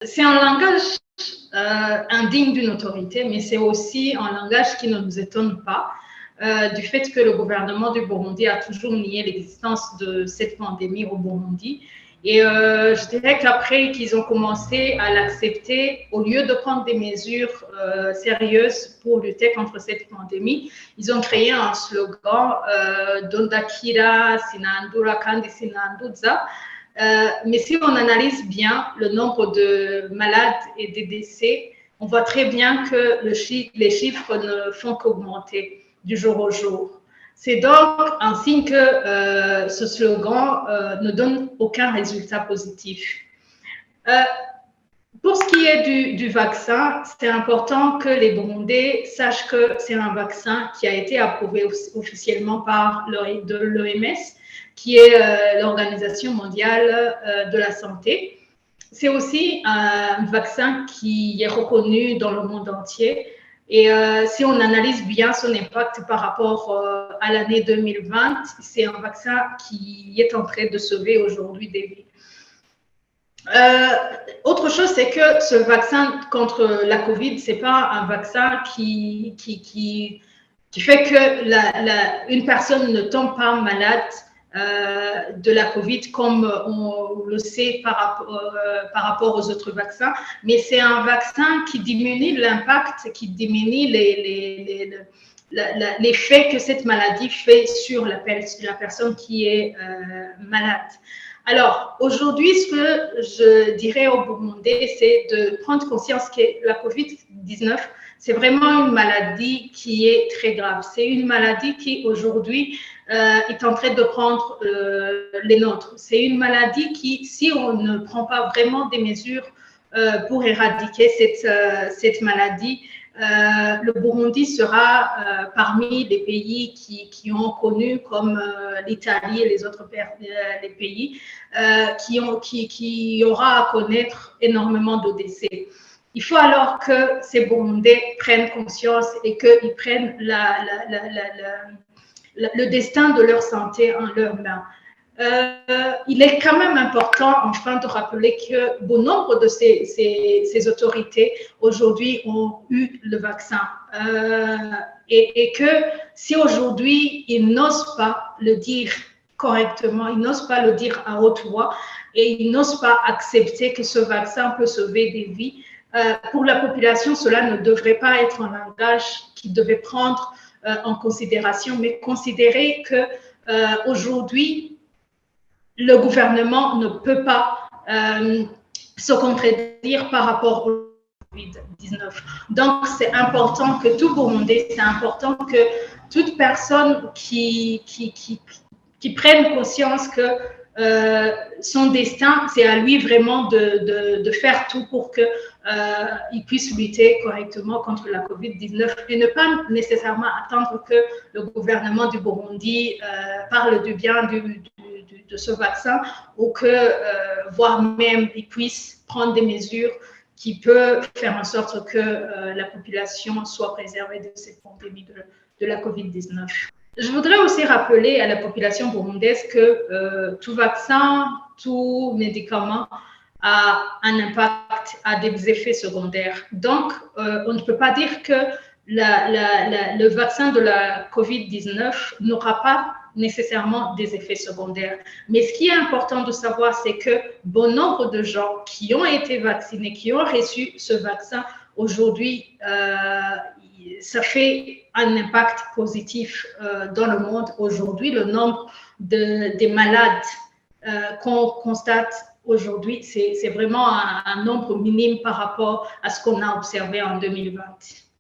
c'est un langage indigne d'une autorité, mais c'est aussi un langage qui ne nous étonne pas du fait que le gouvernement du Burundi a toujours nié l'existence de cette pandémie au Burundi. Et je dirais qu'après qu'ils ont commencé à l'accepter, au lieu de prendre des mesures sérieuses pour lutter contre cette pandémie, ils ont créé un slogan Dondakira Sinandura Kandi Sinanduza. Mais si on analyse bien le nombre de malades et des décès, on voit très bien que les chiffres ne font qu'augmenter du jour au jour. C'est donc un signe que ce slogan ne donne aucun résultat positif. Pour ce qui est du vaccin, c'est important que les Burundais sachent que c'est un vaccin qui a été approuvé officiellement par l'OMS, qui est l'Organisation mondiale de la santé. C'est aussi un vaccin qui est reconnu dans le monde entier. Et si on analyse bien son impact par rapport à l'année 2020, c'est un vaccin qui est en train de sauver aujourd'hui des vies. Autre chose, c'est que ce vaccin contre la COVID, ce n'est pas un vaccin qui fait que une personne ne tombe pas malade de la COVID comme on le sait par rapport aux autres vaccins, mais c'est un vaccin qui diminue l'impact, qui diminue l'effet que cette maladie fait sur la personne qui est malade. Alors, aujourd'hui, ce que je dirais aux Burundais, c'est de prendre conscience que la COVID-19, c'est vraiment une maladie qui est très grave. C'est une maladie qui, aujourd'hui, est en train de prendre les nôtres. C'est une maladie qui, si on ne prend pas vraiment des mesures pour éradiquer cette maladie, le Burundi sera parmi les pays qui ont connu, comme l'Italie et les autres les pays, qui aura à connaître énormément de décès. Il faut alors que ces Burundais prennent conscience et qu'ils prennent le destin de leur santé en leurs mains. Il est quand même important, enfin, de rappeler que bon nombre de ces autorités aujourd'hui ont eu le vaccin et que si aujourd'hui ils n'osent pas le dire correctement, ils n'osent pas le dire à haute voix et ils n'osent pas accepter que ce vaccin peut sauver des vies, pour la population, cela ne devrait pas être un langage qu'ils devaient prendre en considération, mais considérer que aujourd'hui, le gouvernement ne peut pas se contredire par rapport au COVID-19. Donc, c'est important que tout Burundais, c'est important que toute personne qui prenne conscience que son destin, c'est à lui vraiment de faire tout pour qu'il puisse lutter correctement contre la COVID-19 et ne pas nécessairement attendre que le gouvernement du Burundi parle du bien de ce vaccin ou voire même il puisse prendre des mesures qui peuvent faire en sorte que la population soit préservée de cette pandémie de la COVID-19. Je voudrais aussi rappeler à la population burundaise que tout vaccin, tout médicament a un impact, a des effets secondaires. Donc, on ne peut pas dire que le vaccin de la COVID-19 n'aura pas nécessairement des effets secondaires. Mais ce qui est important de savoir, c'est que bon nombre de gens qui ont été vaccinés, qui ont reçu ce vaccin, aujourd'hui, ça fait un impact positif dans le monde. Aujourd'hui, le nombre des malades qu'on constate aujourd'hui, c'est vraiment un nombre minime par rapport à ce qu'on a observé en 2020.